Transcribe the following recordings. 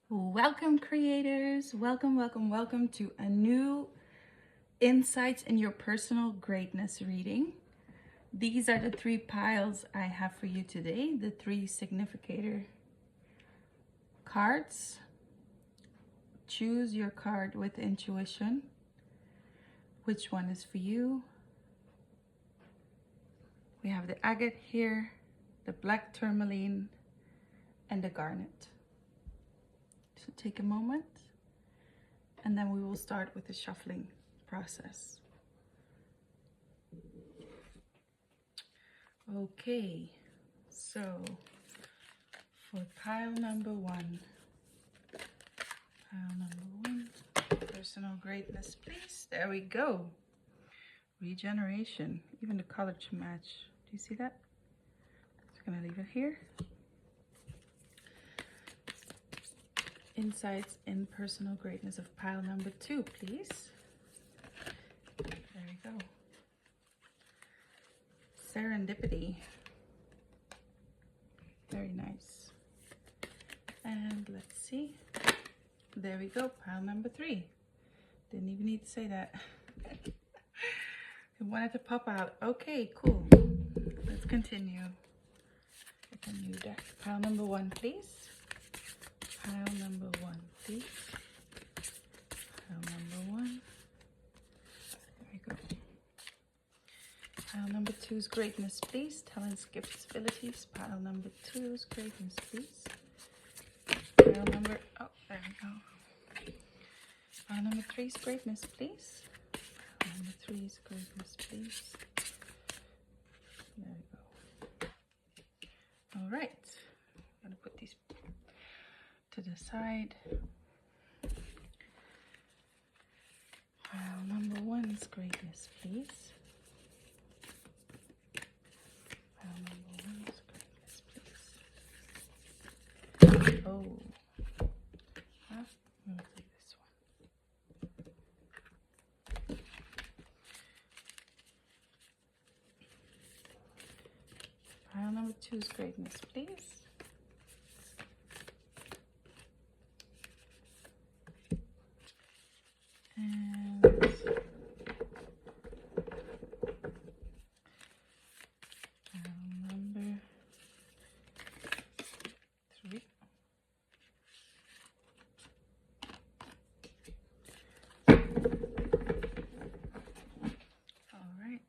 Welcome, creators. Welcome to a new Insights in Your Personal Greatness reading. These are the three piles I have for you today, the three significator cards. Choose your card with intuition. Which one is for you? We have the agate here, the black tourmaline, and the garnet. So take a moment, and then we will start with the shuffling process. Okay, so for pile number one, personal greatness, please. There we go. Regeneration, even the color to match. Do you see that? Just gonna leave it here. Insights in personal greatness of pile number two, please. There we go. Serendipity. Very nice. And let's see. There we go, pile number three. Didn't even need to say that. It wanted to pop out. Okay, cool. Let's continue. With a new deck. Pile number one, please. Pile number one, please. Pile number one. There we go. Pile number two's greatness, please. Talents, gifts, abilities. Pile number two's greatness, please. Pile number, oh, there we go. Pile number three's greatness, please. Pile number three's greatness, please. There we go. All right. I'm gonna put these to the side. Pile number one's greatness, please. Pile number one's greatness, please. Oh. I'm gonna take this one. Pile number two's greatness, please. And pile number three. All right.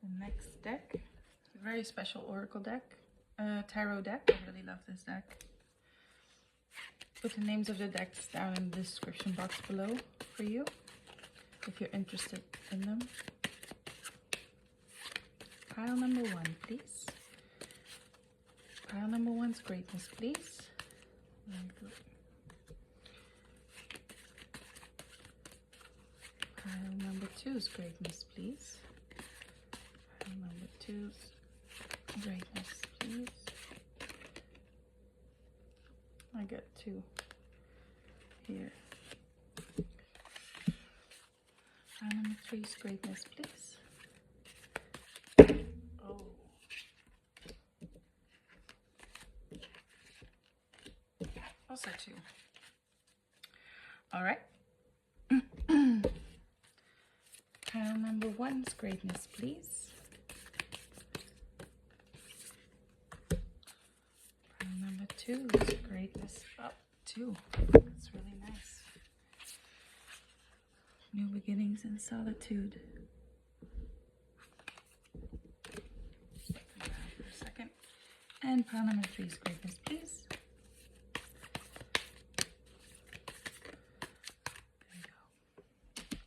The next deck, a very special oracle deck, tarot deck. I really love this deck. Put the names of the decks down in the description box below for you if you're interested in them. Pile number one, please. Pile number one's greatness, please. Very good. Pile number two's greatness, please. Pile number two's greatness, please. I got two here. Pile number three's greatness, please. Oh. Also two. All right. Pile number one's greatness, please. Pile number two's greatness. Oh, two. That's really nice. New beginnings in solitude. For a second. And pile number three's greatness, please. There we go.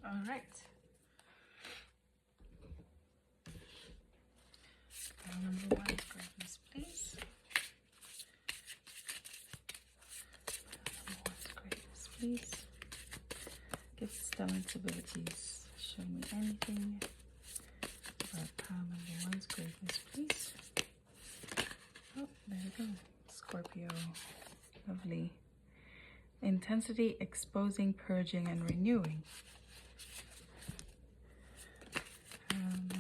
All right. Pile number one's greatness, please. Pile number one's greatness, please. Gifts, talents, abilities. Show me anything about pile number one's greatness, please. Oh, there we go. Scorpio. Lovely. Intensity, exposing, purging, and renewing. Pile number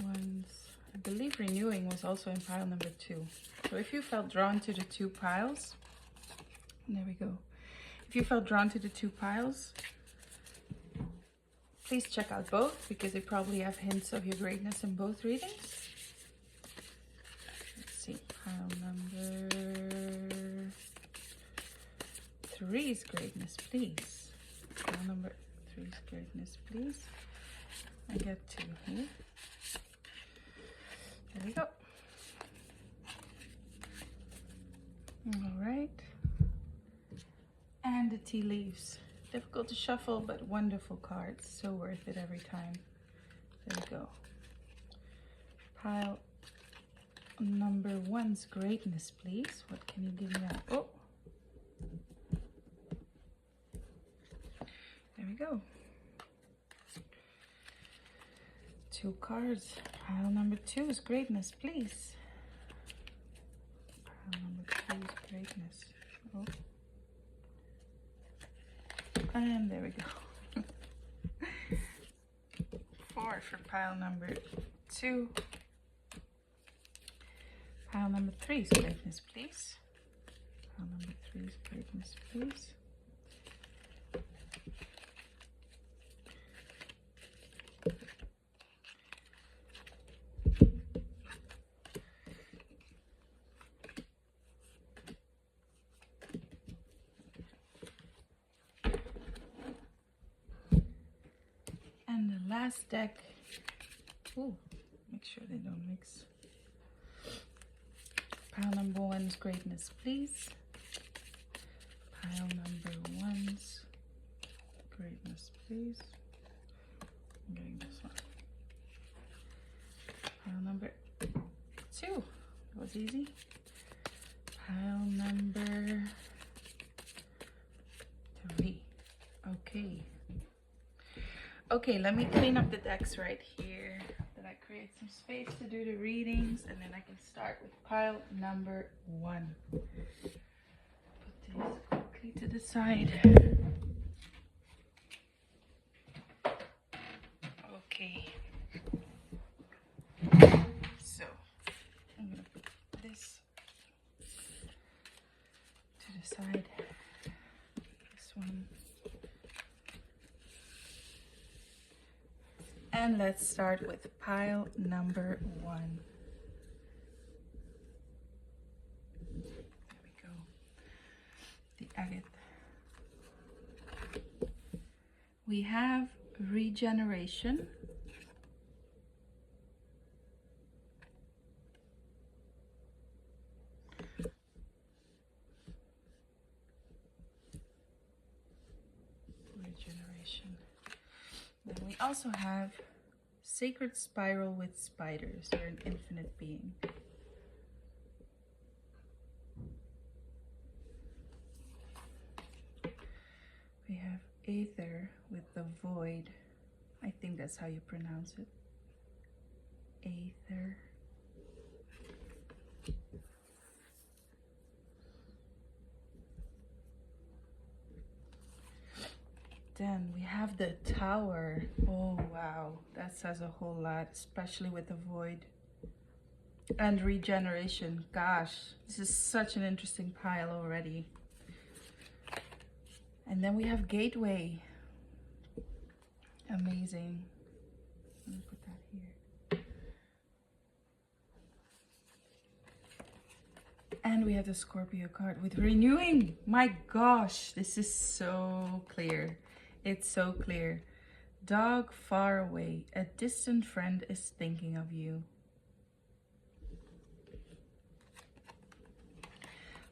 one's believe renewing was also in pile number 2. So if you felt drawn to the 2 piles, there we go. If you felt drawn to the 2 piles, please check out both because they probably have hints of your greatness in both readings. Let's see, pile number 3's greatness, please. Pile number 3's greatness, please. I get 2 here. There we go. All right. And the tea leaves. Difficult to shuffle, but wonderful cards. So worth it every time. There we go. Pile number 1's greatness, please. What can you give me out? Oh. There we go. 2 cards. Pile number 2's greatness, please. Pile number 2's greatness. Oh. And there we go. 4 for pile number 2. Pile number 3's greatness, please. Pile number 3's greatness, please. And the last deck, ooh, make sure they don't mix. Pile number 1's greatness, please. Pile number 1's greatness, please. I'm getting this one. Pile number 2, that was easy. Pile number 3, okay. Okay, let me clean up the decks right here. Then I create some space to do the readings, and then I can start with pile number 1. Put these quickly to the side. Okay. So, I'm gonna put this to the side. This one. And let's start with pile number 1. There we go. The agate. We have regeneration. Regeneration. Then we also have sacred spiral with spiders. You're an infinite being. We have aether with the void. I think that's how you pronounce it. Aether. Then we have the tower. Oh wow, that says a whole lot, especially with the void. And regeneration. Gosh, this is such an interesting pile already. And then we have gateway. Amazing. Let me put that here. And we have the Scorpio card with renewing. My gosh, this is so clear. It's so clear. Dog far away. A distant friend is thinking of you.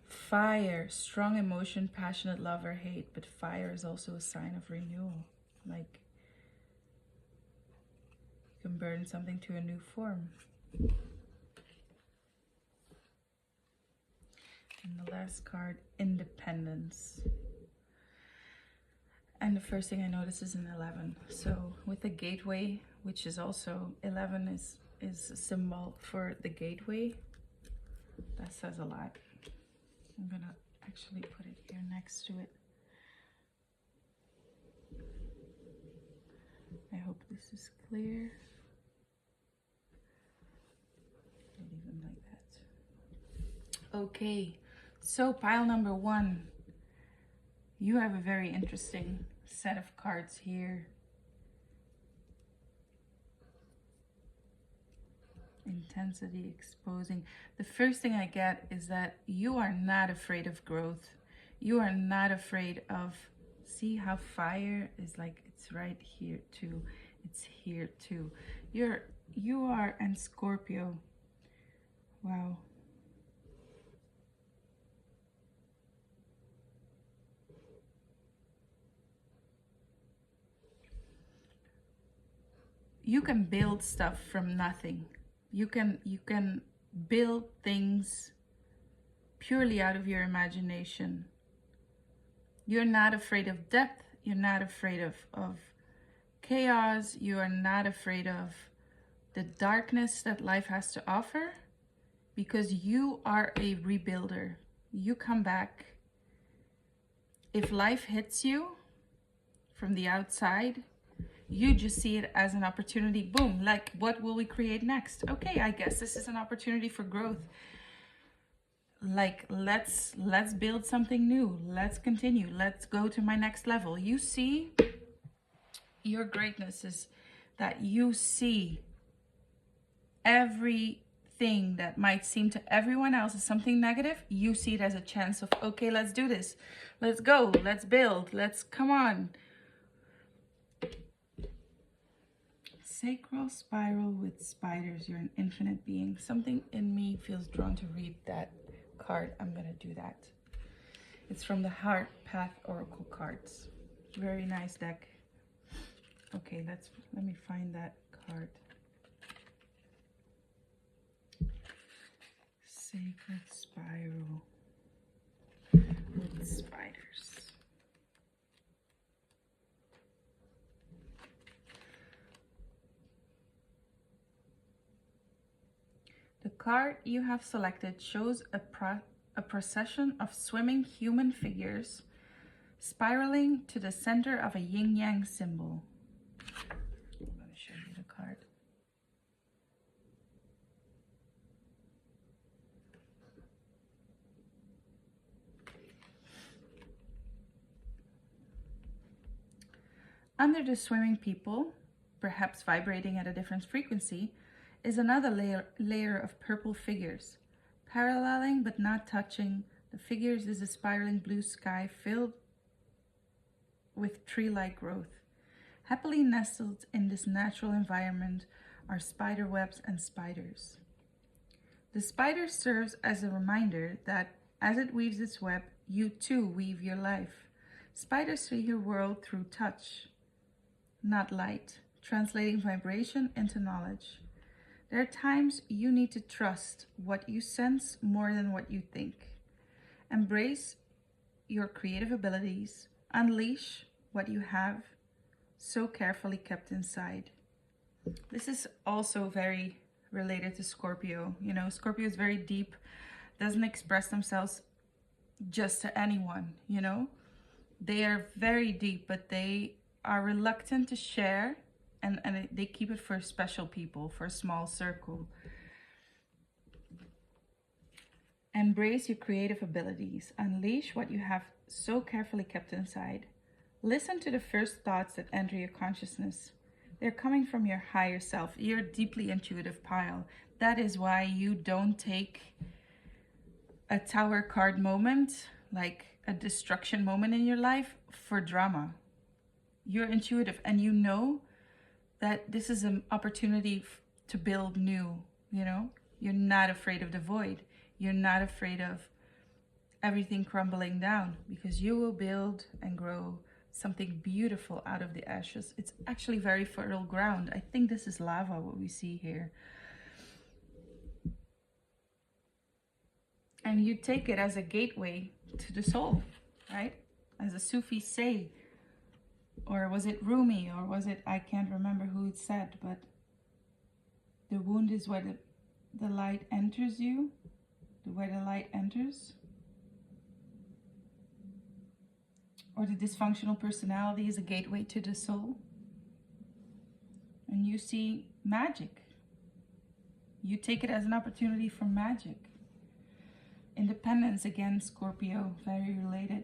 Fire. Strong emotion, passionate love or hate. But fire is also a sign of renewal. Like you can burn something to a new form. And the last card, independence. And the first thing I notice is an 11. So with the gateway, which is also 11 is a symbol for the gateway. That says a lot. I'm gonna actually put it here next to it. I hope this is clear. Okay, so pile number one, you have a very interesting set of cards here. Intensity, exposing. The first thing I get is that you are not afraid of growth. You are not afraid of, see how fire is like, it's right here too. It's here too. You are, and Scorpio. Wow. You can build stuff from nothing. You can build things purely out of your imagination. You're not afraid of depth. You're not afraid of chaos. You are not afraid of the darkness that life has to offer, because you are a rebuilder. You come back. If life hits you from the outside, you just see it as an opportunity. Boom, like, what will we create next? Okay, I guess this is an opportunity for growth. Like, let's build something new. Let's continue. Let's go to my next level. You see, your greatness is that you see everything that might seem to everyone else as something negative. You see it as a chance of, okay, let's do this. Let's go. Let's build. Let's, come on. Sacral spiral with spiders. You're an infinite being. Something in me feels drawn to read that card. I'm gonna do that. It's from the Heart Path Oracle cards. Very nice deck. Okay, let me find that card. Sacred spiral with spiders. The card you have selected shows a procession of swimming human figures spiraling to the center of a yin-yang symbol. I'm going to show you the card. Under the swimming people, perhaps vibrating at a different frequency, is another layer of purple figures. Paralleling but not touching the figures is a spiraling blue sky filled with tree-like growth. Happily nestled in this natural environment are spider webs and spiders. The spider serves as a reminder that as it weaves its web, you too weave your life. Spiders see your world through touch, not light, translating vibration into knowledge. There are times you need to trust what you sense more than what you think. Embrace your creative abilities. Unleash what you have so carefully kept inside. This is also very related to Scorpio. You know, Scorpio is very deep, doesn't express themselves just to anyone, you know. They are very deep, but they are reluctant to share, and they keep it for special people, for a small circle. Embrace your creative abilities. Unleash what you have so carefully kept inside. Listen to the first thoughts that enter your consciousness. They're coming from your higher self. You're a deeply intuitive pile. That is why you don't take a Tower card moment, like a destruction moment in your life, for drama. You're intuitive, and you know that this is an opportunity to build new, you know? You're not afraid of the void. You're not afraid of everything crumbling down, because you will build and grow something beautiful out of the ashes. It's actually very fertile ground. I think this is lava, what we see here. And you take it as a gateway to the soul, right? As the Sufis say. Or was it Rumi, or was it, I can't remember who it said, but the wound is where the light enters you, where the light enters. Or the dysfunctional personality is a gateway to the soul. And you see magic. You take it as an opportunity for magic. Independence again, Scorpio, very related.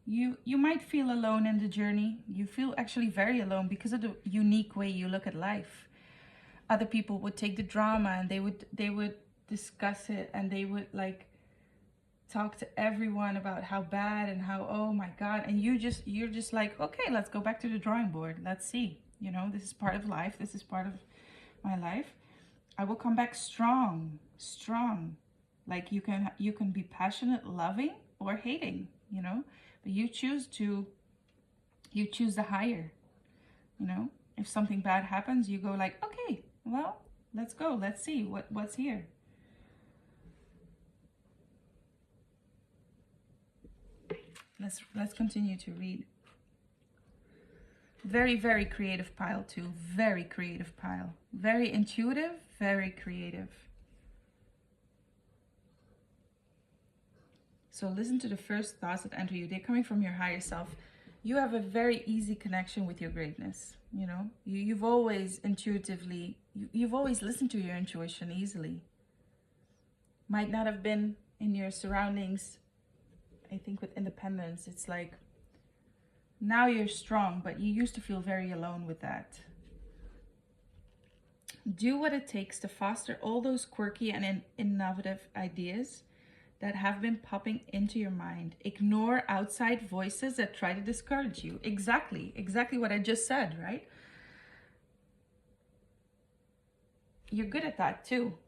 You might feel alone in the journey. You feel actually very alone because of the unique way you look at life. Other people would take the drama and they would discuss it, and they would like talk to everyone about how bad and how, oh my God, and you're just like, okay, let's go back to the drawing board. Let's see. You know, this is part of life. This is part of my life. I will come back strong. Like you can be passionate, loving, or hating, you know, but you choose the higher, you know. If something bad happens, you go like, okay, well, let's go. Let's see what's here. Let's continue to read. Very, very creative pile too. Very creative pile. Very intuitive, very creative. So listen to the first thoughts that enter you. They're coming from your higher self. You have a very easy connection with your greatness. You know, you've always intuitively, you've always listened to your intuition easily. Might not have been in your surroundings. I think with independence, it's like now you're strong, but you used to feel very alone with that. Do what it takes to foster all those quirky and innovative ideas that have been popping into your mind. Ignore outside voices that try to discourage you. Exactly what I just said, right? You're good at that too.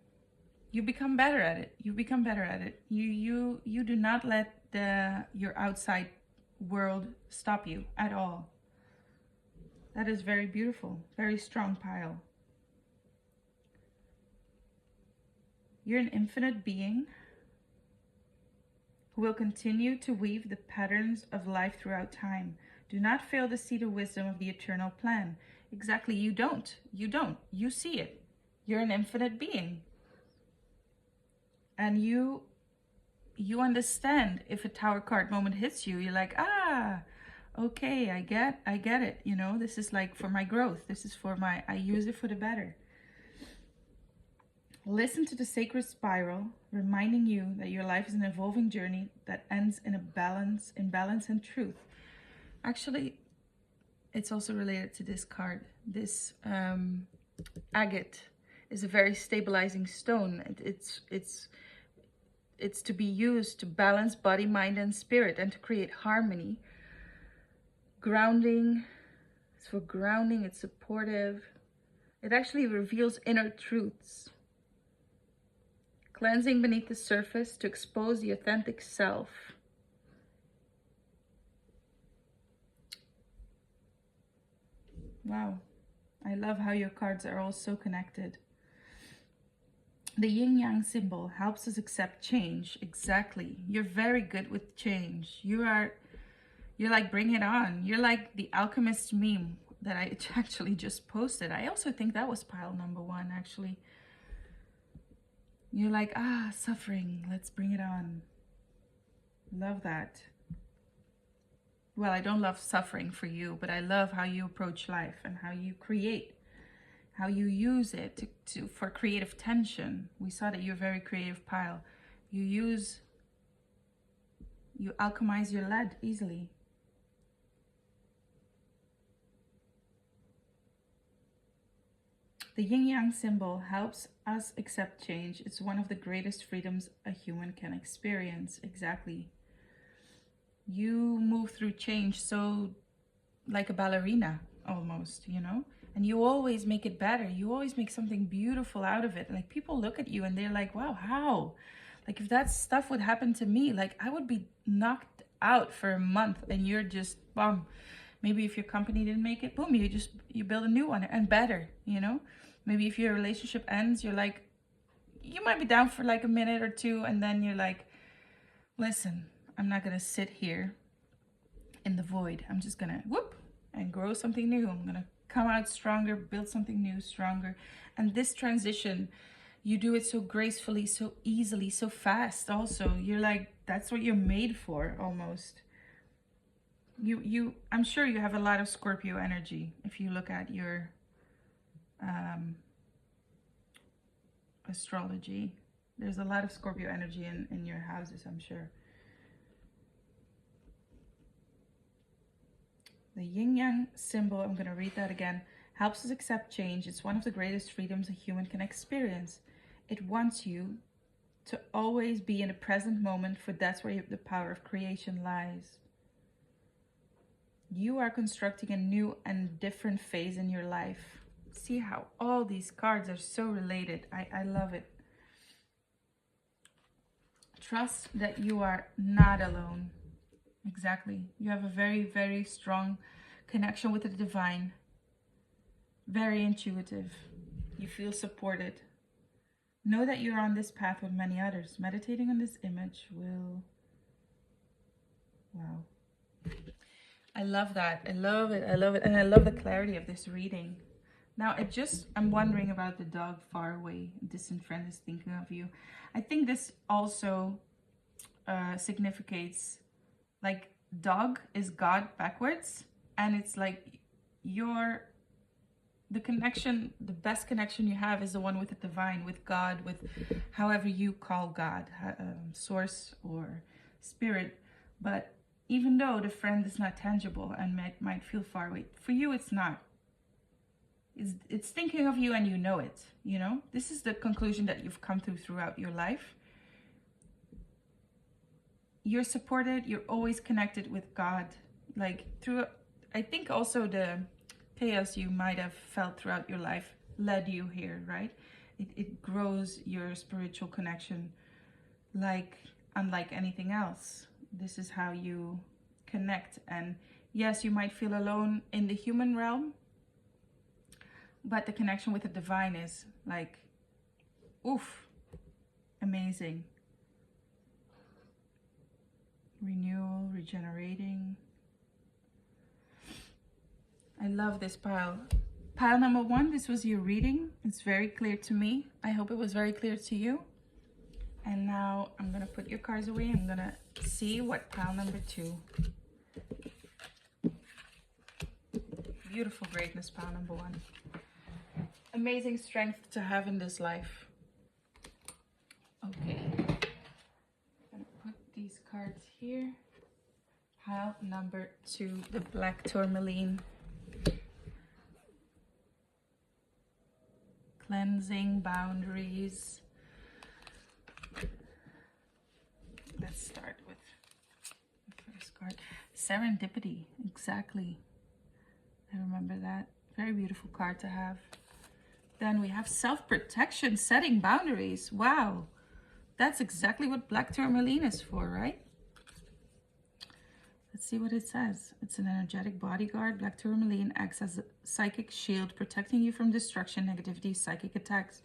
You become better at it. You do not let your outside world stop you at all. That is very beautiful, very strong pile. You're an infinite being who will continue to weave the patterns of life throughout time. Do not fail to see the wisdom of the eternal plan. Exactly, you don't. You see it. You're an infinite being. And you understand if a tower card moment hits you, you're like, ah, okay, I get it. You know, this is like for my growth. This is for I use it for the better. Listen to the sacred spiral, reminding you that your life is an evolving journey that ends in balance and truth. Actually, it's also related to this card. This agate is a very stabilizing stone. It's to be used to balance body, mind, and spirit, and to create harmony. Grounding. It's for grounding. It's supportive. It actually reveals inner truths. Cleansing beneath the surface to expose the authentic self. Wow. I love how your cards are all so connected. The yin-yang symbol helps us accept change. Exactly. You're very good with change. You're like, bring it on. You're like the alchemist meme that I actually just posted. I also think that was pile number 1, actually. You're like, suffering, let's bring it on. Love that. Well, I don't love suffering for you, but I love how you approach life and how you create, how you use it for creative tension. We saw that you're a very creative pile. You alchemize your lead easily. The yin-yang symbol helps us accept change. It's one of the greatest freedoms a human can experience. Exactly. You move through change so like a ballerina almost, you know? And you always make it better. You always make something beautiful out of it. Like people look at you and they're like, wow, how? Like if that stuff would happen to me, like I would be knocked out for a month and you're just, boom. Maybe if your company didn't make it, boom, you build a new one and better, you know? Maybe if your relationship ends, you're like, you might be down for like a minute or two, and then you're like, listen, I'm not gonna sit here in the void. I'm just gonna whoop and grow something new. I'm gonna come out stronger, build something new, stronger. And this transition, you do it so gracefully, so easily, so fast also. You're like, that's what you're made for almost. I'm sure you have a lot of Scorpio energy if you look at your astrology. There's a lot of Scorpio energy in your houses, I'm sure. The yin-yang symbol, I'm going to read that again, helps us accept change. It's one of the greatest freedoms a human can experience. It wants you to always be in the present moment, for that's where the power of creation lies. You are constructing a new and different phase in your life. See how all these cards are so related. I love it. Trust that you are not alone. Exactly. You have a very, very strong connection with the divine. Very intuitive. You feel supported. Know that you're on this path with many others. Meditating on this image will... Wow. I love that. I love it. I love it. And I love the clarity of this reading. Now, I'm wondering about the dog far away. A distant friend is thinking of you. I think this also significates, like, dog is God backwards. And it's like the connection, the best connection you have is the one with the divine, with God, with however you call God, source or spirit. But even though the friend is not tangible and might feel far away, for you it's not. It's thinking of you and you know it, you know? This is the conclusion that you've come to throughout your life. You're supported, you're always connected with God. Like I think also the chaos you might have felt throughout your life led you here, right? It grows your spiritual connection unlike anything else. This is how you connect. And yes, you might feel alone in the human realm, but the connection with the divine is like, oof, amazing. Renewal, regenerating. I love this pile. Pile number 1, this was your reading. It's very clear to me. I hope it was very clear to you. And now I'm going to put your cards away. I'm going to see what pile number 2. Beautiful greatness, pile number 1. Amazing strength to have in this life. Okay. I'm going to put these cards here. Pile number 2, the black tourmaline. Cleansing, boundaries. Let's start with the first card. Serendipity, exactly. I remember that. Very beautiful card to have. Then we have self-protection, setting boundaries. Wow. That's exactly what black tourmaline is for, right? Let's see what it says. It's an energetic bodyguard. Black tourmaline acts as a psychic shield, protecting you from destruction, negativity, psychic attacks.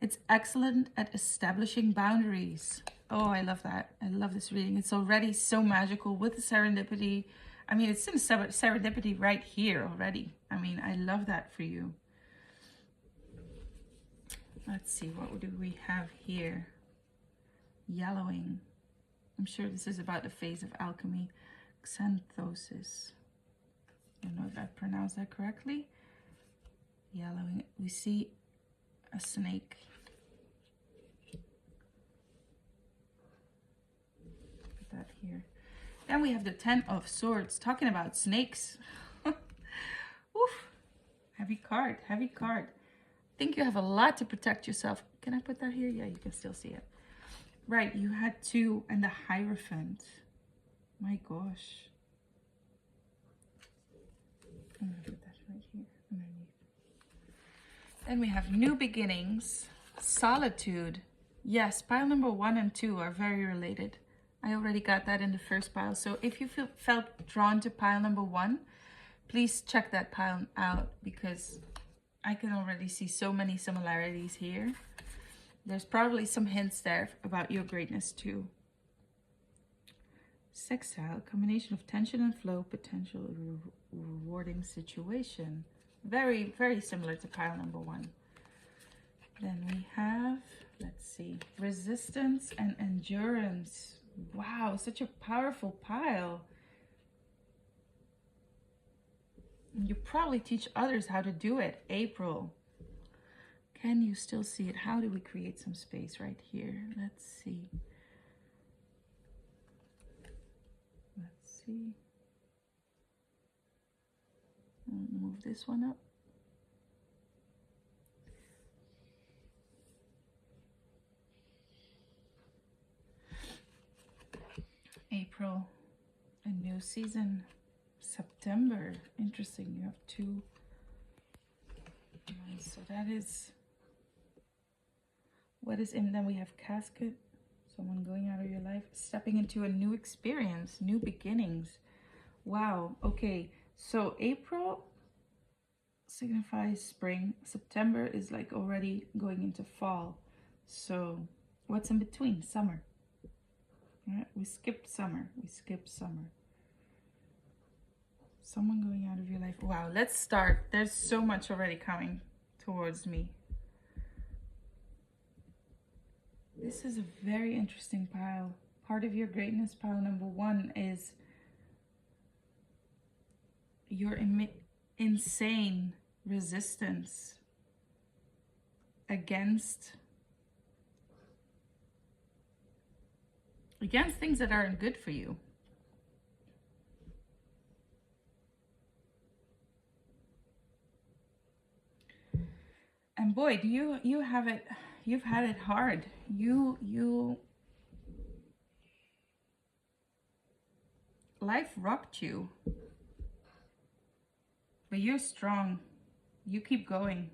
It's excellent at establishing boundaries. Oh, I love that. I love this reading. It's already so magical with the serendipity. I mean, it's in serendipity right here already. I mean, I love that for you. Let's see, what do we have here? Yellowing. I'm sure this is about the phase of alchemy. Xanthosis. I don't know if I pronounced that correctly. Yellowing. We see a snake. Put that here. Then we have the 10 of Swords, talking about snakes. Oof. Heavy card, heavy card. I think you have a lot to protect yourself. Can I put that here? Yeah, you can still see it. Right, you had 2 and the Hierophant. My gosh. I'm gonna put that right here underneath. Then we have new beginnings, solitude. Yes, pile number 1 and 2 are very related. I already got that in the first pile. So if you felt drawn to pile number 1, please check that pile out, because I can already see so many similarities here. There's probably some hints there about your greatness too. Sextile, combination of tension and flow, potential rewarding situation. Very, very similar to pile number 1. Then we have, let's see, resistance and endurance. Wow, such a powerful pile. You probably teach others how to do it. April. Can you still see it? How do we create some space right here? Let's see. Let's see. I'll move this one up. April, a new season. September, interesting. You have two. So that is what is in. Then we have casket, someone going out of your life, stepping into a new experience, new beginnings. Wow. Okay, so April signifies spring. September is like already going into fall. So what's in between? Summer. All right, we skipped summer. We skipped summer. Someone going out of your life. Wow, let's start. There's so much already coming towards me. This is a very interesting pile. Part of your greatness, pile number 1, is your insane resistance against things that aren't good for you. And boy, do you have it, you've had it hard. Life rocked you. But you're strong. You keep going.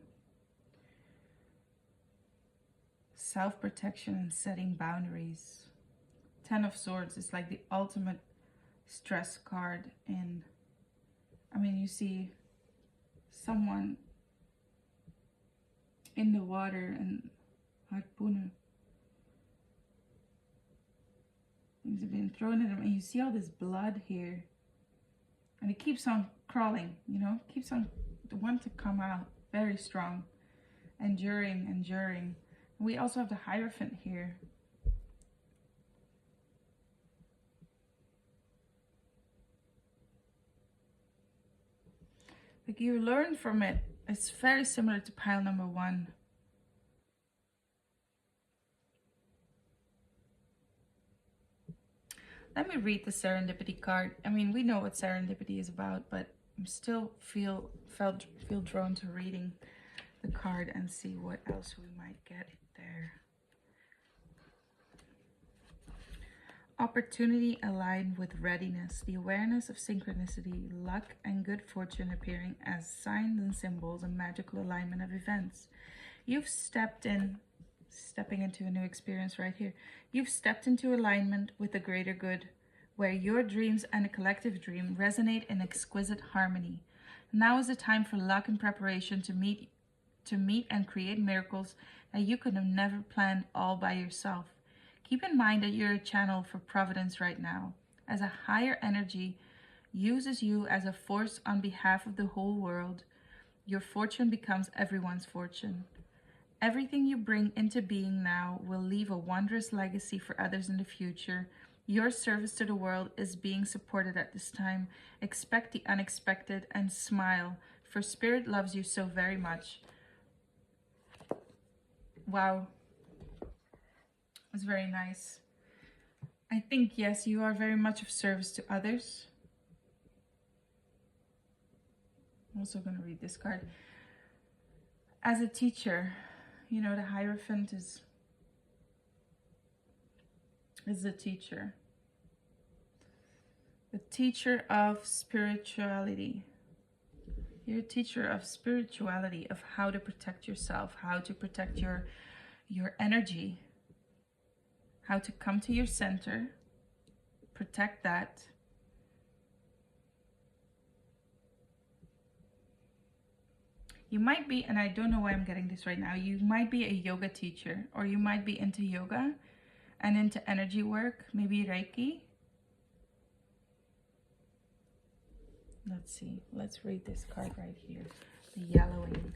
Self-protection and setting boundaries. 10 of Swords is like the ultimate stress card. And I mean, you see someone in the water and harpoenen. Things have been thrown at him, and you see all this blood here. And it keeps on crawling, you know, keeps on want to come out. Very strong. Enduring, enduring. We also have the Hierophant here. Like, you learn from it. It's very similar to pile number 1. Let me read the serendipity card. I mean, we know what serendipity is about, but I'm still feel drawn to reading the card and see what else we might get there. Opportunity aligned with readiness, the awareness of synchronicity, luck, and good fortune appearing as signs and symbols, a magical alignment of events. You've stepping into a new experience right here. You've stepped into alignment with the greater good, where your dreams and a collective dream resonate in exquisite harmony. Now is the time for luck and preparation to meet and create miracles that you could have never planned all by yourself. Keep in mind that you're a channel for providence right now, as a higher energy uses you as a force on behalf of the whole world. Your fortune becomes everyone's fortune. Everything you bring into being now will leave a wondrous legacy for others in the future. Your service to the world is being supported at this time. Expect the unexpected and smile, for Spirit loves you so very much. Wow. It's very nice. I think, yes, you are very much of service to others. I'm also going to read this card. As a teacher, you know, the Hierophant is the teacher. The teacher of spirituality. You're a teacher of spirituality, of how to protect yourself, how to protect your energy, how to come to your center, protect that. You might be, and I don't know why I'm getting this right now, you might be a yoga teacher, or you might be into yoga and into energy work, maybe Reiki. Let's see, let's read this card right here, the yellowing.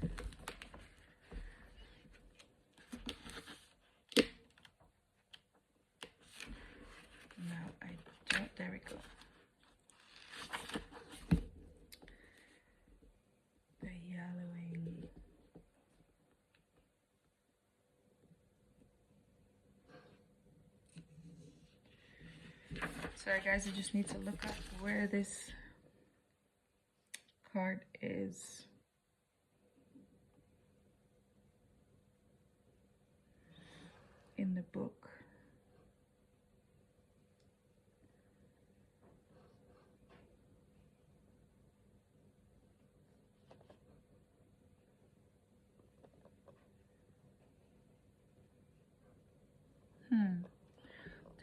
No, I don't, there we go. The yellowing. Sorry guys, I just need to look up where this card is. In the book.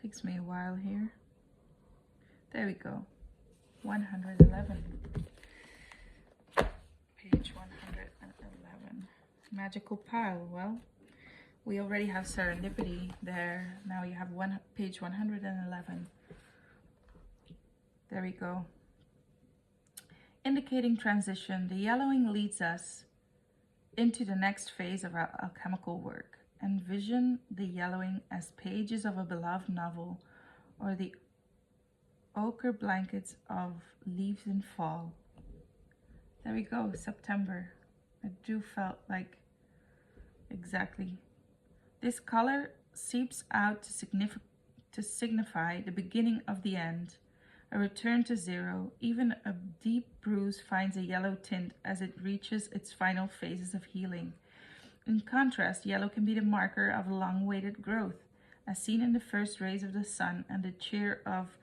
Takes me a while here. There we go. 111. Page 111. Magical pile. Well, we already have serendipity there. Now you have page 111. There we go. Indicating transition, the yellowing leads us into the next phase of our alchemical work. Envision the yellowing as pages of a beloved novel or the ochre blankets of leaves in fall. There we go, September. I do felt like exactly. This color seeps out to signify the beginning of the end, a return to zero. Even a deep bruise finds a yellow tint as it reaches its final phases of healing. In contrast, yellow can be the marker of long-awaited growth, as seen in the first rays of the sun and the cheer of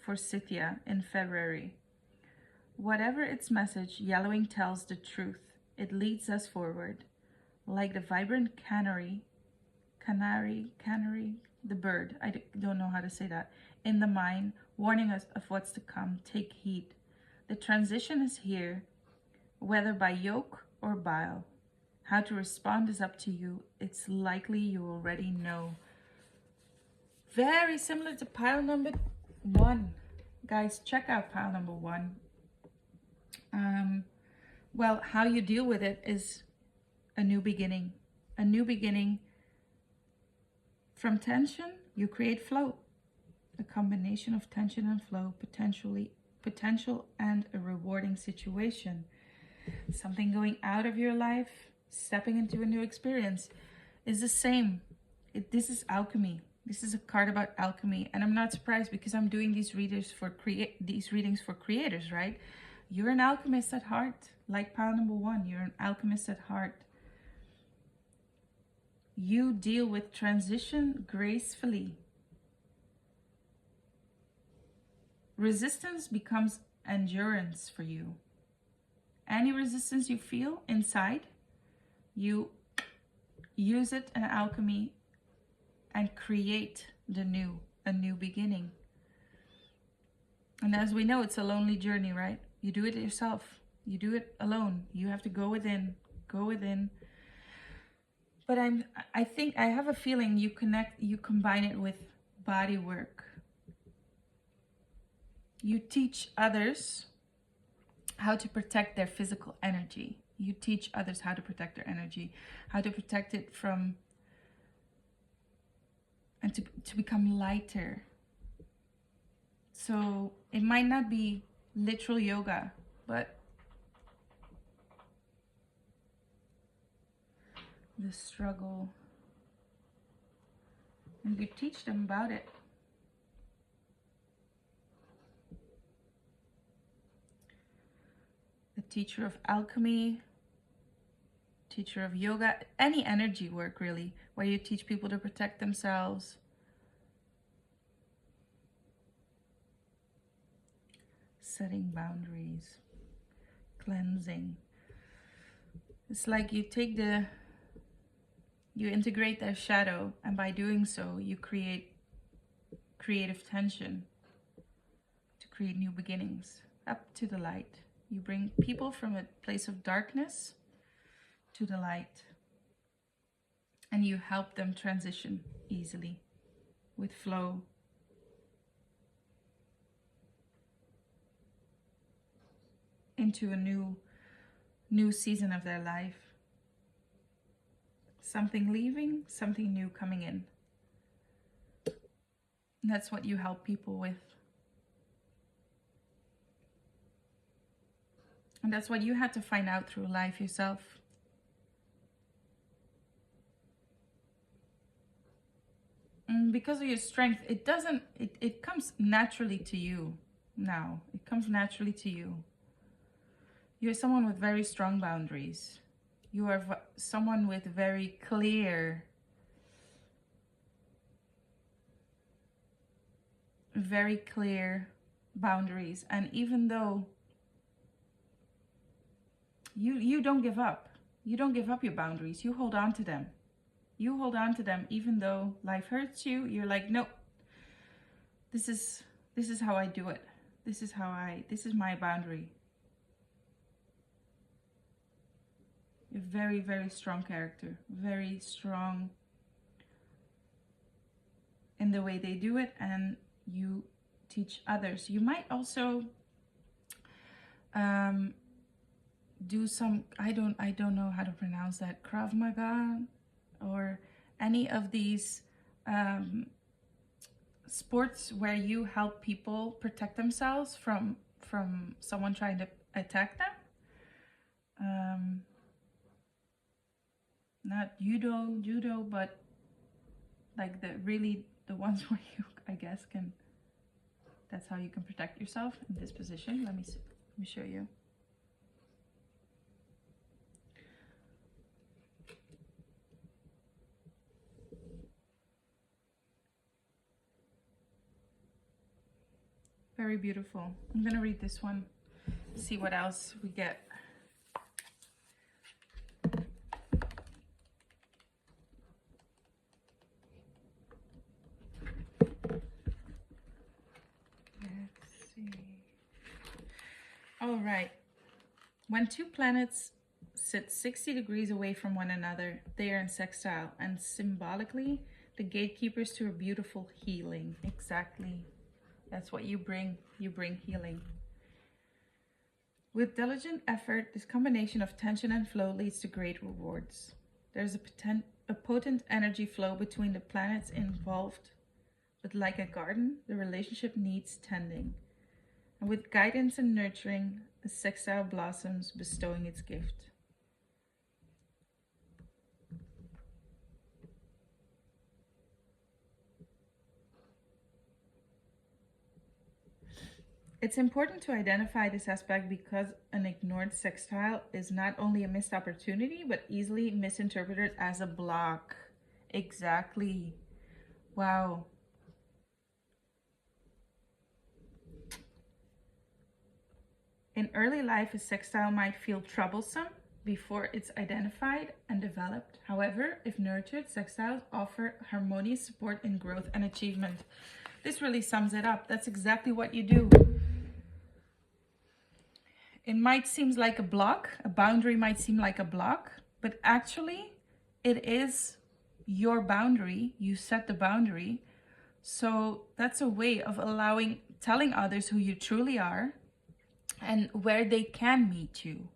forsythia in February. Whatever its message, yellowing tells the truth. It leads us forward. Like the vibrant canary, the bird, I don't know how to say that, in the mine, warning us of what's to come. Take heed. The transition is here, whether by yoke or bile. How to respond is up to you. It's likely you already know. Very similar to pile number 1. Guys, check out pile number 1. Well, how you deal with it is a new beginning. A new beginning. From tension, you create flow. A combination of tension and flow, potential and a rewarding situation. Something going out of your life, stepping into a new experience is the same. This is alchemy. This is a card about alchemy, and I'm not surprised because I'm doing these readings for creators, right? You're an alchemist at heart, like pile number 1. You're an alchemist at heart. You deal with transition gracefully. Resistance becomes endurance for you. Any resistance you feel inside, you use it in alchemy and create a new beginning. And as we know, it's a lonely journey, right? You do it yourself. You do it alone. You have to go within. But I think I have a feeling you combine it with body work. You teach others how to protect their physical energy. You teach others how to protect their energy, how to protect it from, and to become lighter. So it might not be literal yoga, but the struggle, and you teach them about it. The teacher of alchemy, teacher of yoga, any energy work really, where you teach people to protect themselves. Setting boundaries, cleansing. It's like you integrate their shadow, and by doing so, you create creative tension to create new beginnings up to the light. You bring people from a place of darkness to the light, and you help them transition easily with flow. Into a new season of their life. Something leaving, something new coming in. And that's what you help people with. And that's what you had to find out through life yourself. because of your strength, it comes naturally to you now. It comes naturally to you. You're someone with very strong boundaries. You are someone with very clear, boundaries. And even though you don't give up, you don't give up your boundaries, you hold on to them. You hold on to them even though life hurts you. You're like, nope, this is how I do it. This is my boundary. A very, very strong character, very strong in the way they do it, and you teach others. You might also do some, I don't know how to pronounce that, Krav Maga, or any of these sports where you help people protect themselves from someone trying to attack them. Not judo, but like the ones where you, I guess, that's how you can protect yourself in this position. Let me show you. Very beautiful. I'm gonna read this one, see what else we get. All right. When two planets sit 60 degrees away from one another, they are in sextile, and symbolically, the gatekeepers to a beautiful healing. Exactly. That's what you bring. You bring healing. With diligent effort, this combination of tension and flow leads to great rewards. There's a potent energy flow between the planets involved, but like a garden, the relationship needs tending. And with guidance and nurturing, a sextile blossoms, bestowing its gift. It's important to identify this aspect because an ignored sextile is not only a missed opportunity, but easily misinterpreted as a block. Exactly. Wow. In early life, a sextile might feel troublesome before it's identified and developed. However, if nurtured, sextiles offer harmonious support in growth and achievement. This really sums it up. That's exactly what you do. It might seem like a block, a boundary might seem like a block, but actually it is your boundary. You set the boundary. So that's a way of telling others who you truly are and where they can meet you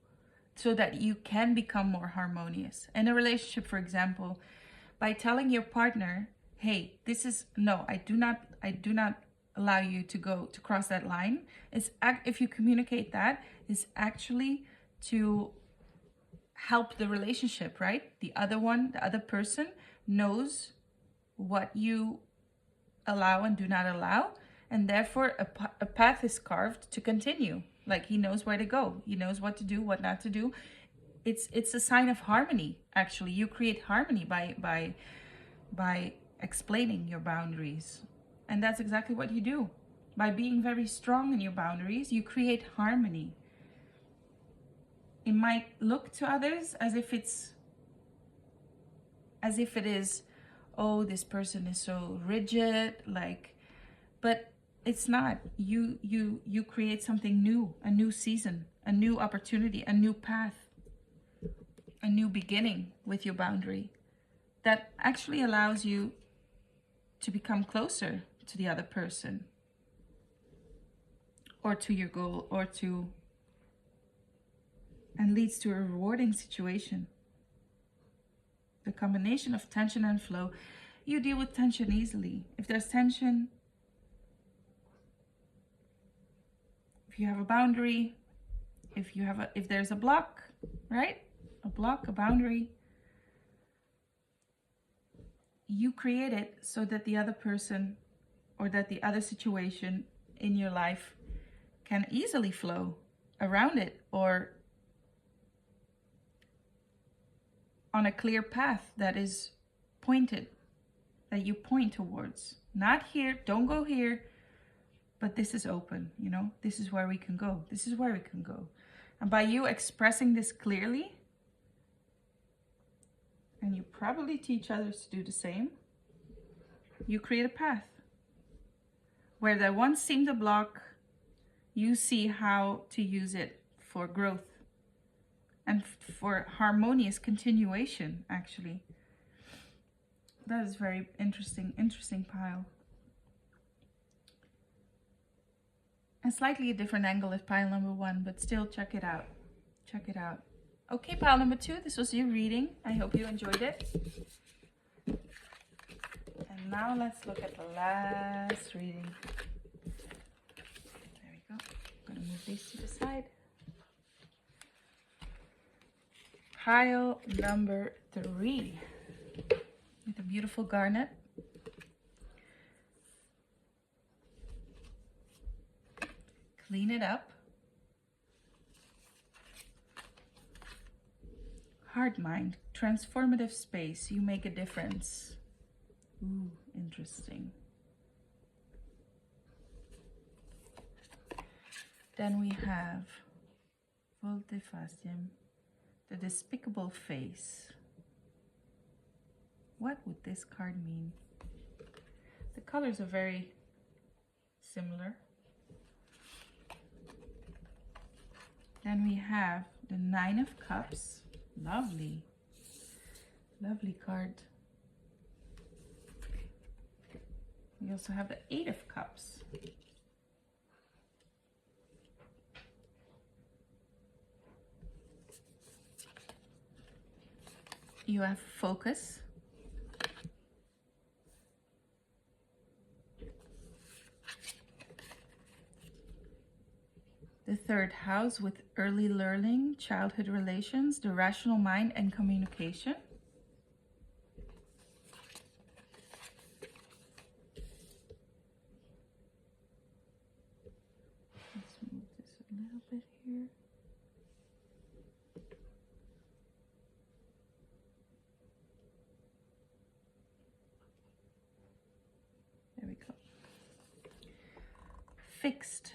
so that you can become more harmonious. In a relationship, for example, by telling your partner, hey, I do not allow you to cross that line. If you communicate that, is actually to help the relationship, right? The other person knows what you allow and do not allow, and therefore a path is carved to continue. Like he knows where to go, he knows what to do, what not to do. It's a sign of harmony. Actually, you create harmony by explaining your boundaries, and that's exactly what you do. By being very strong in your boundaries, you create harmony. It might look to others as if it is, oh, this person is so rigid, but it's not. You create something new, a new season, a new opportunity, a new path, a new beginning with your boundary that actually allows you to become closer to the other person or to your goal and leads to a rewarding situation. The combination of tension and flow, you deal with tension easily. If there's tension, if you have a boundary, if there's a block, right? A block, a boundary, you create it so that the other person or that the other situation in your life can easily flow around it, or on a clear path that is pointed, that you point towards. Not here, don't go here, but this is open, you know, this is where we can go. This is where we can go. And by you expressing this clearly, and you probably teach others to do the same, you create a path where there once seemed a block, you see how to use it for growth and for harmonious continuation, actually. That is very interesting pile. And slightly a different angle as pile number 1, but still check it out. Check it out. Okay, pile number 2, this was your reading. I hope you enjoyed it. And now let's look at the last reading. There we go. I'm gonna move these to the side. Pile number 3 with a beautiful garnet. Clean it up. Heart mind, transformative space. You make a difference. Ooh, interesting. Then we have Volte Faciam, the despicable face. What would this card mean? The colors are very similar. Then we have the 9 of Cups. Lovely. Lovely card. We also have the 8 of Cups. You have focus. The 3rd house with early learning, childhood relations, the rational mind, and communication. Let's move this a little bit here. There we go. Fixed.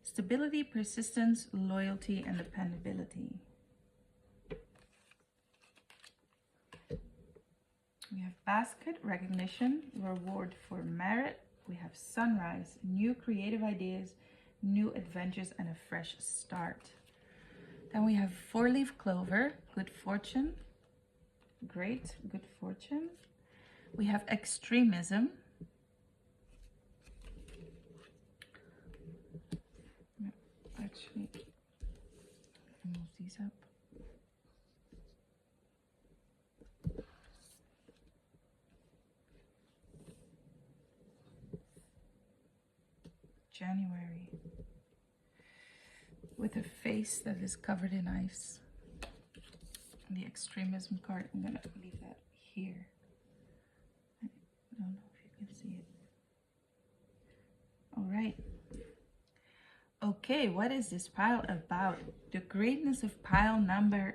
Stability, persistence, loyalty, and dependability. We have basket, recognition, reward for merit. We have sunrise, new creative ideas, new adventures, and a fresh start. Then we have 4-leaf clover, good fortune. Great, good fortune. We have extremism. Actually, move these up. January, with a face that is covered in ice. The extremism card, I'm gonna leave that here. I don't know if you can see it. All right. Okay, what is this pile about? The greatness of pile number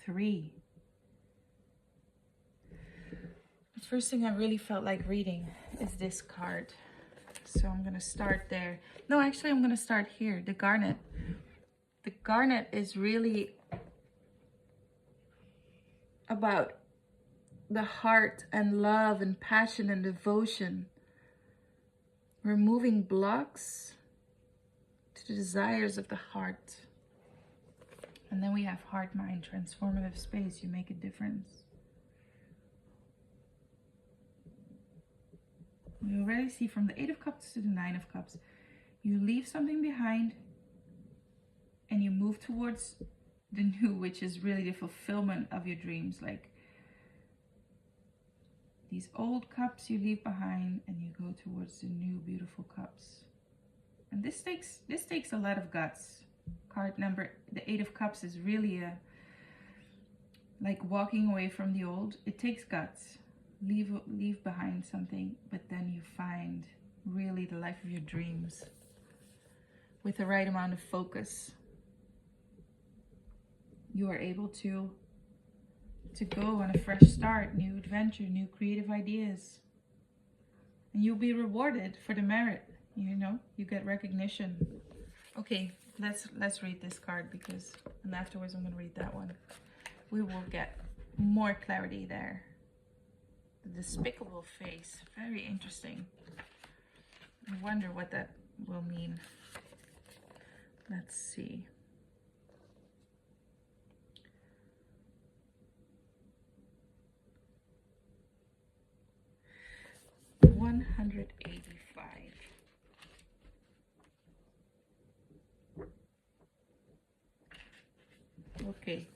3. The first thing I really felt like reading is this card. So I'm gonna start there. No, actually I'm gonna start here, the garnet. The garnet is really about the heart and love and passion and devotion. Removing blocks to the desires of the heart. And then we have heart, mind, transformative space. You make a difference. We already see from the 8 of Cups to the 9 of Cups, you leave something behind and you move towards the new, which is really the fulfillment of your dreams. Like these old cups you leave behind and you go towards the new beautiful cups. And this takes a lot of guts. Card number, the 8 of Cups is really like walking away from the old. It takes guts. Leave behind something, but then you find really the life of your dreams with the right amount of focus. You are able to go on a fresh start, new adventure, new creative ideas. And you'll be rewarded for the merit, you know, you get recognition. Okay, let's read this card, because, and afterwards I'm gonna read that one. We will get more clarity there. The despicable face, very interesting. I wonder what that will mean. Let's see. $185. Okay.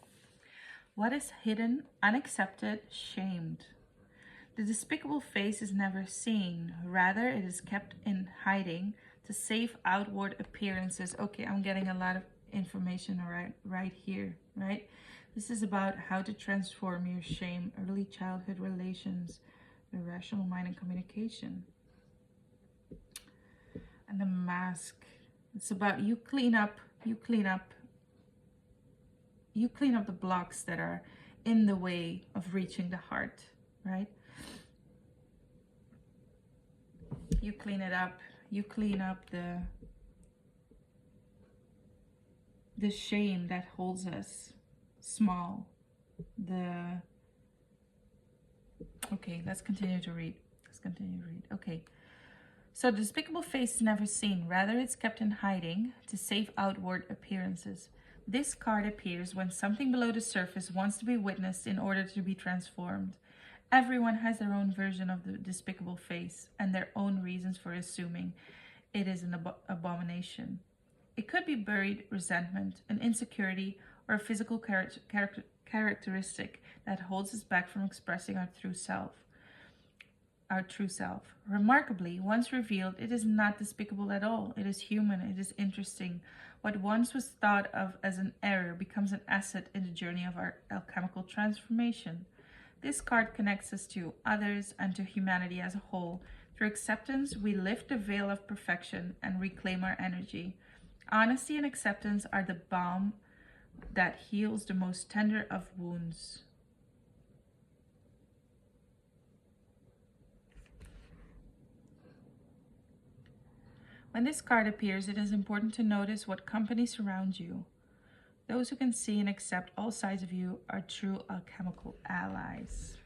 What is hidden, unaccepted, shamed? The despicable face is never seen. Rather, it is kept in hiding to save outward appearances. Okay, I'm getting a lot of information right here, right? This is about how to transform your shame, early childhood relations, the rational mind and communication. And the mask. It's about you clean up the blocks that are in the way of reaching the heart, right? You clean it up. You clean up the shame that holds us small. Okay, let's continue to read. Okay. So the despicable face is never seen. Rather, it's kept in hiding to save outward appearances. This card appears when something below the surface wants to be witnessed in order to be transformed. Everyone has their own version of the despicable face and their own reasons for assuming it is an abomination. It could be buried resentment, an insecurity, or a physical characteristic that holds us back from expressing our true self. Remarkably, once revealed, it is not despicable at all. It is human. It is interesting. What once was thought of as an error becomes an asset in the journey of our alchemical transformation. This card connects us to others and to humanity as a whole. Through acceptance, we lift the veil of perfection and reclaim our energy. Honesty and acceptance are the balm that heals the most tender of wounds. When this card appears, it is important to notice what company surrounds you. Those who can see and accept all sides of you are true alchemical allies.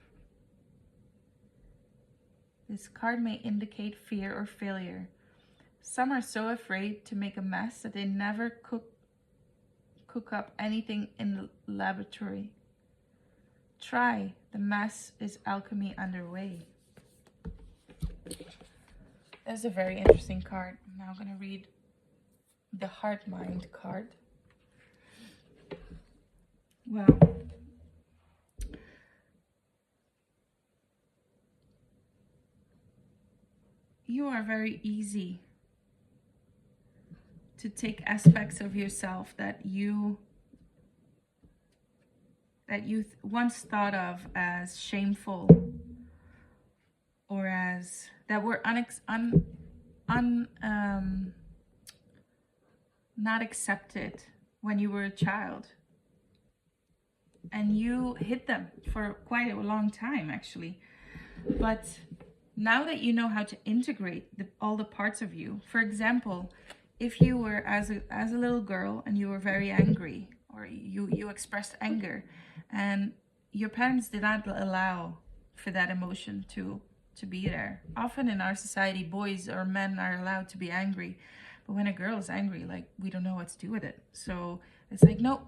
This card may indicate fear or failure. Some are so afraid to make a mess that they never cook up anything in the laboratory. Try. The mess is alchemy underway. That's a very interesting card. I'm now going to read the Heart Mind card. Well, you are very easy to take aspects of yourself that you once thought of as shameful or as that were not accepted when you were a child, and you hid them for quite a long time actually. But now that you know how to integrate all the parts of you, for example, if you were as a little girl and you were very angry, or you expressed anger, and your parents did not allow for that emotion to be there. Often in our society, boys or men are allowed to be angry, but when a girl is angry, like, we don't know what to do with it. So it's like, nope.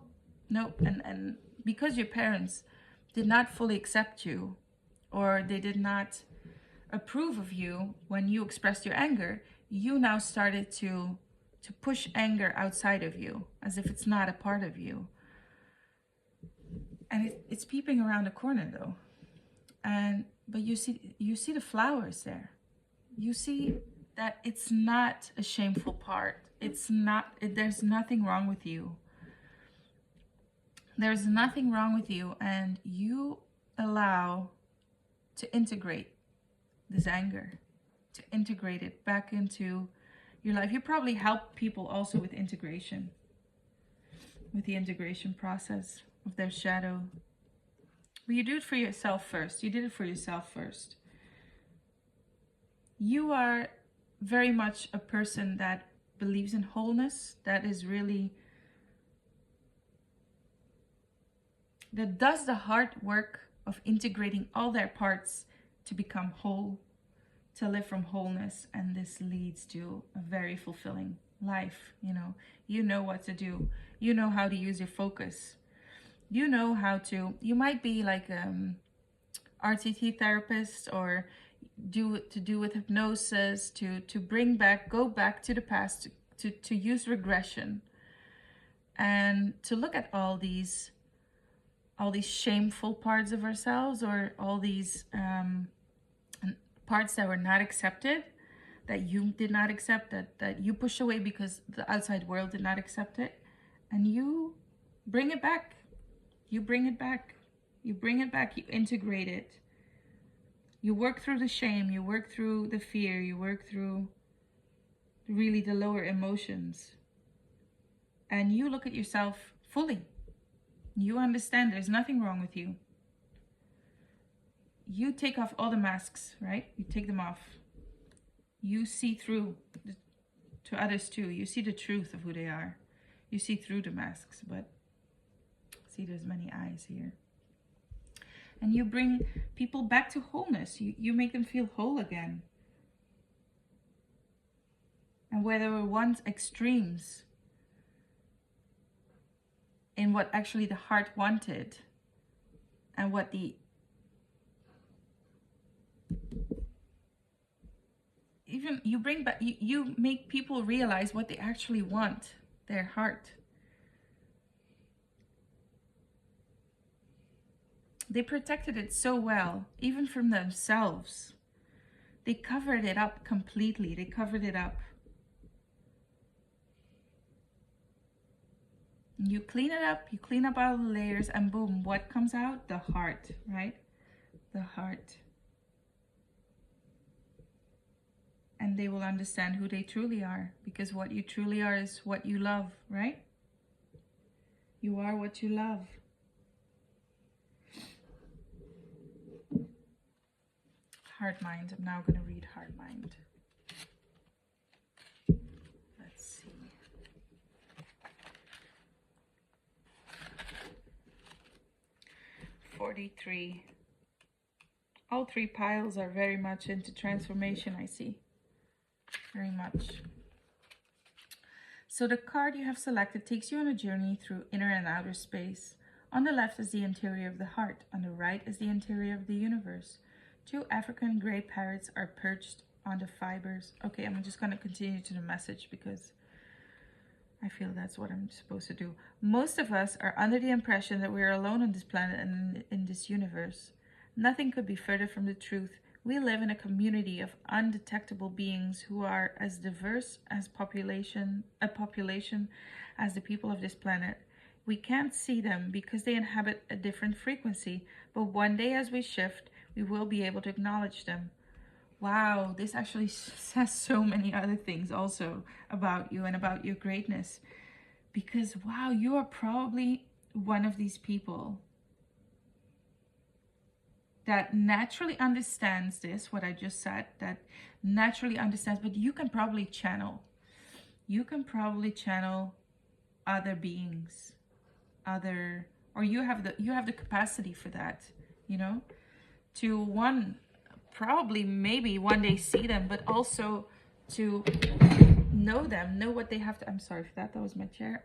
And because your parents did not fully accept you, or they did not approve of you when you expressed your anger, you now started to push anger outside of you as if it's not a part of you. And it's peeping around the corner though. But you see the flowers there. You see that it's not a shameful part. It's not, there's nothing wrong with you. There's nothing wrong with you, and you allow to integrate this anger, to integrate it back into your life. You probably help people also with integration, with the integration process of their shadow. But you do it for yourself first. You did it for yourself first. You are very much a person that believes in wholeness, that is really, that does the hard work of integrating all their parts to become whole, to live from wholeness. And this leads to a very fulfilling life. You know what to do. You know how to use your focus. You know how to, you might be like RTT therapist, or do with hypnosis, to go back to the past, to use regression, and to look at all these shameful parts of ourselves, or all these parts that were not accepted, that you did not accept, that you push away because the outside world did not accept it, and you bring it back. You bring it back. You bring it back. You integrate it. You work through the shame. You work through the fear. You work through really the lower emotions. And you look at yourself fully. You understand there's nothing wrong with you. You take off all the masks, right? You take them off. You see through to others too. You see the truth of who they are. You see through the masks, but see, there's many eyes here. And you bring people back to wholeness. You make them feel whole again. And where there were once extremes in what actually the heart wanted, and what even you bring back, you make people realize what they actually want, their heart. They protected it so well, even from themselves. They covered it up completely. They covered it up. You clean it up, you clean up all the layers, and boom, what comes out? The heart, right? The heart. And they will understand who they truly are, because what you truly are is what you love, right? You are what you love. Heart mind. I'm now going to read heart mind. Let's see. $43. All three piles are very much into transformation, I see. Very much. So the card you have selected takes you on a journey through inner and outer space. On the left is the interior of the heart. On the right is the interior of the universe. Two African gray parrots are perched on the fibers. Okay, I'm just going to continue to the message because I feel that's what I'm supposed to do. Most of us are under the impression that we are alone on this planet and in this universe. Nothing could be further from the truth. We live in a community of undetectable beings who are as diverse as a population as the people of this planet. We can't see them because they inhabit a different frequency, but one day as we shift, we will be able to acknowledge them. Wow, this actually says so many other things also about you and about your greatness. Because, wow, you are probably one of these people that naturally understands this, what I just said, that naturally understands, but you can probably channel. You can probably channel other beings, or you have the capacity for that, to probably maybe one day see them, but also to know them, know what they have to, I'm sorry for that was my chair.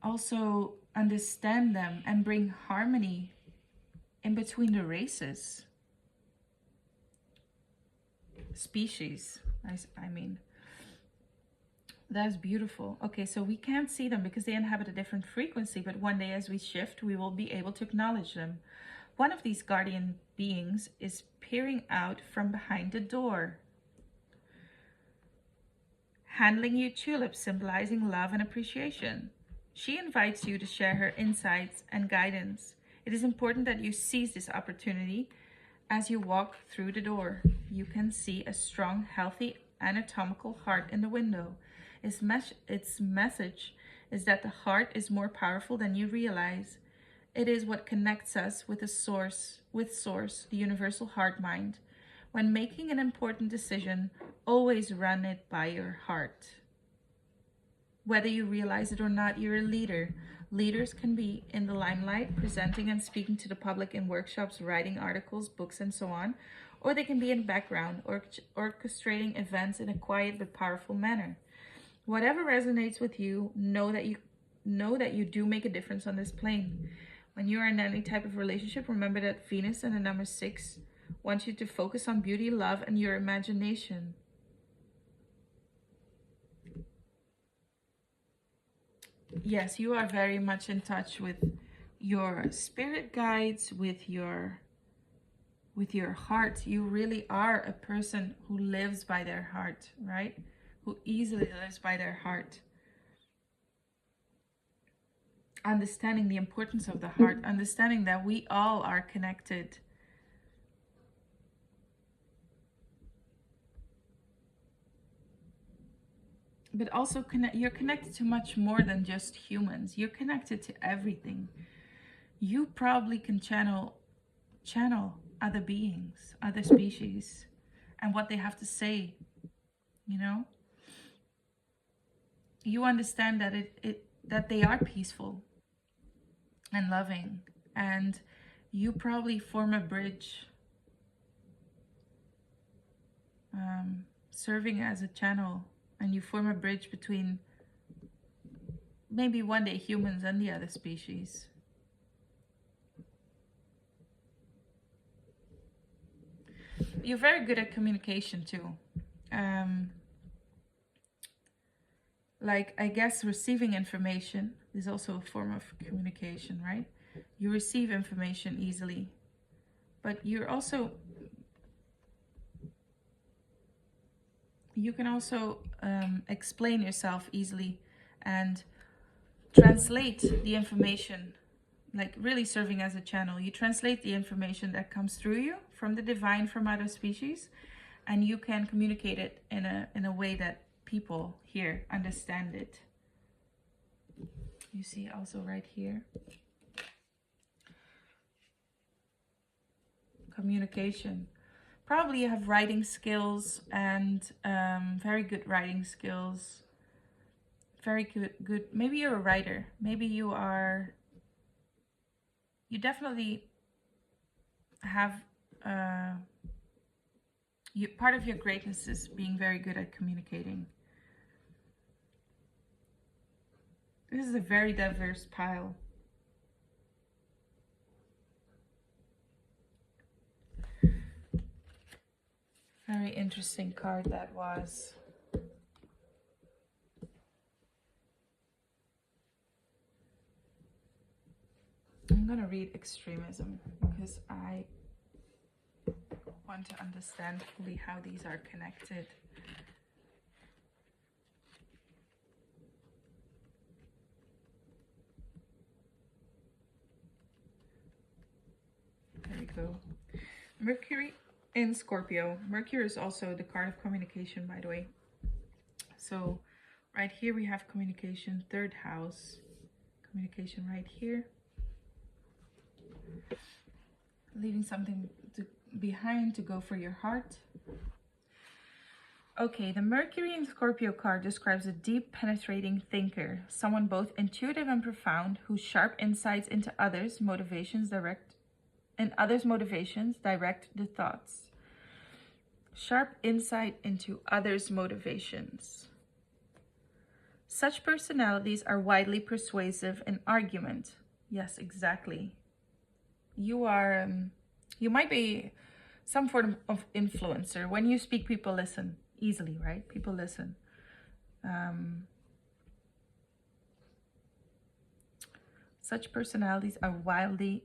Also understand them and bring harmony in between the races, species, I mean. That's beautiful. Okay, so we can't see them because they inhabit a different frequency, but one day as we shift, we will be able to acknowledge them. One of these guardian beings is peering out from behind the door, handling you tulips, symbolizing love and appreciation. She invites you to share her insights and guidance. It is important that you seize this opportunity. As you walk through the door, you can see a strong, healthy, anatomical heart in the window. Its message is that the heart is more powerful than you realize. It is what connects us with source, the universal heart mind. When making an important decision, always run it by your heart. Whether you realize it or not, you're a leader. Leaders can be in the limelight, presenting and speaking to the public in workshops, writing articles, books, and so on. Or they can be in background, orchestrating events in a quiet but powerful manner. Whatever resonates with you, know that you do make a difference on this plane. When you are in any type of relationship, remember that Venus and the number 6 wants you to focus on beauty, love, and your imagination. Yes, you are very much in touch with your spirit guides, with your heart. You really are a person who lives by their heart, right? Who easily lives by their heart. Understanding the importance of the heart, understanding that we all are connected. But also you're connected to much more than just humans. You're connected to everything. You probably can channel other beings, other species, and what they have to say, you know? You understand that that they are peaceful and loving, and you probably form a bridge, serving as a channel, and you form a bridge between maybe one day humans and the other species. You're very good at communication too. Like, I guess receiving information is also a form of communication, right? You receive information easily, but you're also, you can also explain yourself easily and translate the information, like really serving as a channel. You translate the information that comes through you from the divine, from other species, and you can communicate it in a way that people here understand it. You see also right here, communication. Probably you have writing skills, and very good writing skills. Very good. Maybe you're a writer. Maybe you definitely have, part of your greatness is being very good at communicating. This is a very diverse pile. Very interesting card that was. I'm going to read extremism because I want to understand fully how these are connected. There we go. Mercury in Scorpio. Mercury is also the card of communication, by the way. So right here we have communication, 3rd house. Communication right here. Leaving something behind to go for your heart. Okay, the Mercury in Scorpio card describes a deep, penetrating thinker, someone both intuitive and profound, whose sharp insights into others' motivations direct the thoughts. Sharp insight into others' motivations. Such personalities are widely persuasive in argument. Yes, exactly. You are, you might be some form of influencer. When you speak, people listen easily, right? People listen. Such personalities are widely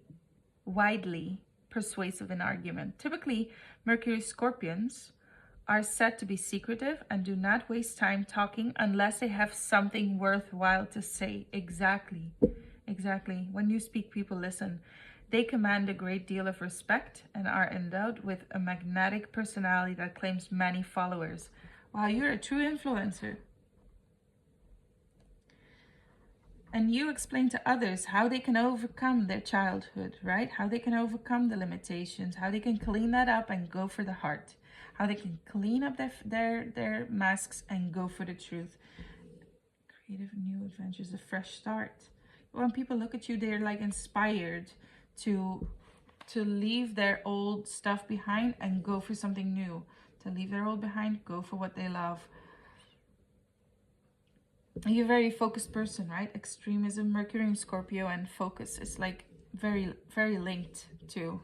persuasive in argument. Typically, Mercury Scorpions are said to be secretive and do not waste time talking unless they have something worthwhile to say. Exactly. Exactly. When you speak, people listen. They command a great deal of respect and are endowed with a magnetic personality that claims many followers. Wow, you're a true influencer. And you explain to others how they can overcome their childhood, right? How they can overcome the limitations, how they can clean that up and go for the heart, how they can clean up their masks and go for the truth. Creative new adventures, a fresh start. When people look at you, they're like inspired to leave their old stuff behind and go for something new. To leave their old behind, go for what they love. You're a very focused person, right? Extremism, Mercury in Scorpio, and focus is like very, very linked to.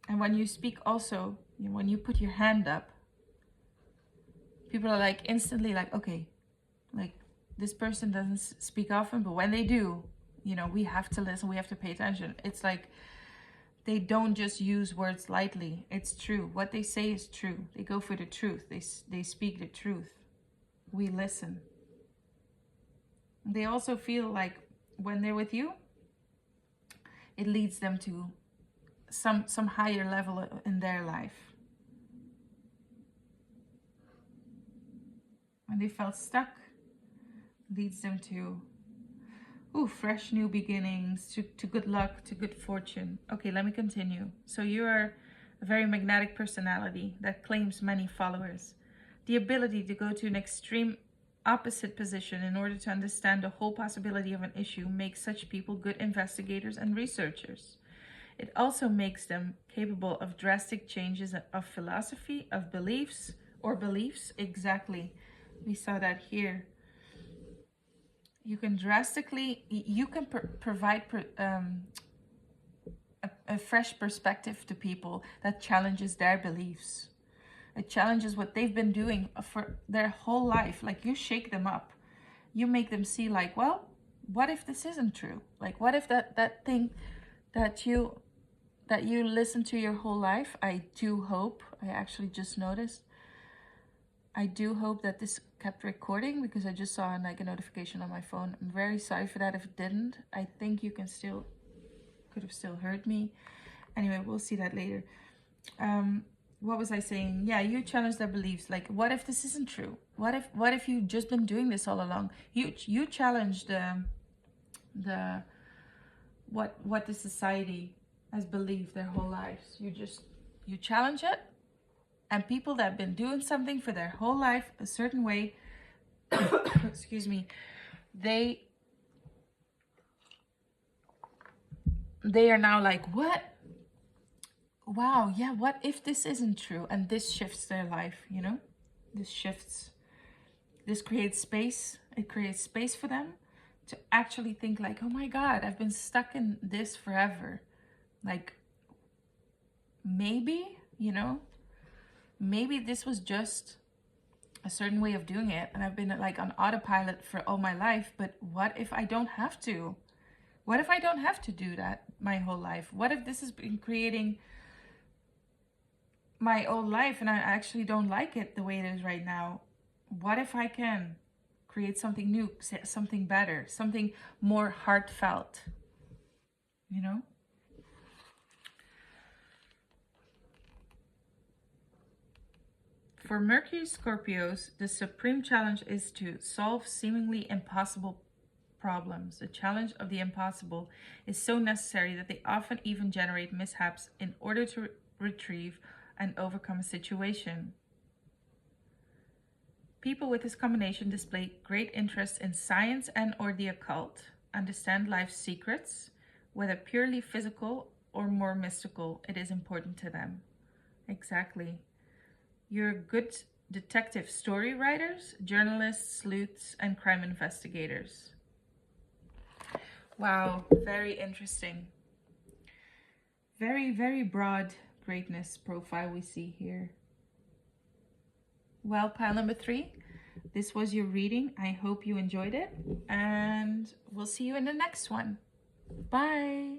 And when you speak also, when you put your hand up, people are like instantly like, okay, like this person doesn't speak often, but when they do, you know, we have to listen, we have to pay attention. It's like they don't just use words lightly. It's true. What they say is true. They go for the truth. They speak the truth. We listen. They also feel like when they're with you, it leads them to some higher level in their life. When they felt stuck, leads them to fresh new beginnings, to good luck, to good fortune. Okay, let me continue. So you are a very magnetic personality that claims many followers. The ability to go to an extreme opposite position in order to understand the whole possibility of an issue makes such people good investigators and researchers. It also makes them capable of drastic changes of philosophy, of beliefs. Exactly. We saw that here. You can provide a fresh perspective to people that challenges their beliefs. It challenges what they've been doing for their whole life. Like you shake them up. You make them see like, well, what if this isn't true? Like, what if that thing that you listened to your whole life? I actually just noticed. I do hope that this kept recording because I just saw like a notification on my phone. I'm very sorry for that if it didn't. I think you could have still heard me. Anyway, we'll see that later. What was I saying? Yeah, you challenge their beliefs. Like, what if this isn't true? What if you've just been doing this all along? You challenge what the society has believed their whole lives. You challenge it, and people that have been doing something for their whole life a certain way, excuse me, they are now like, what? Wow, yeah, what if this isn't true? And this shifts their life, you know? This creates space. It creates space for them to actually think like, oh my God, I've been stuck in this forever. Like, maybe, you know, maybe this was just a certain way of doing it. And I've been like on autopilot for all my life. But what if I don't have to? What if I don't have to do that my whole life? What if this has been creating my old life and I actually don't like it the way it is right now? What if I can create something new, something better, something more heartfelt, you know? For Mercury Scorpios, the supreme challenge is to solve seemingly impossible problems. The challenge of the impossible is so necessary that they often even generate mishaps in order to retrieve and overcome a situation. People with this combination display great interest in science and or the occult, understand life's secrets, whether purely physical or more mystical. It is important to them. Exactly. You're good detective story writers, journalists, sleuths, and crime investigators. Wow, very interesting. Very, very broad greatness profile we see here. Well, pile number 3, this was your reading. I hope you enjoyed it, and we'll see you in the next one. Bye.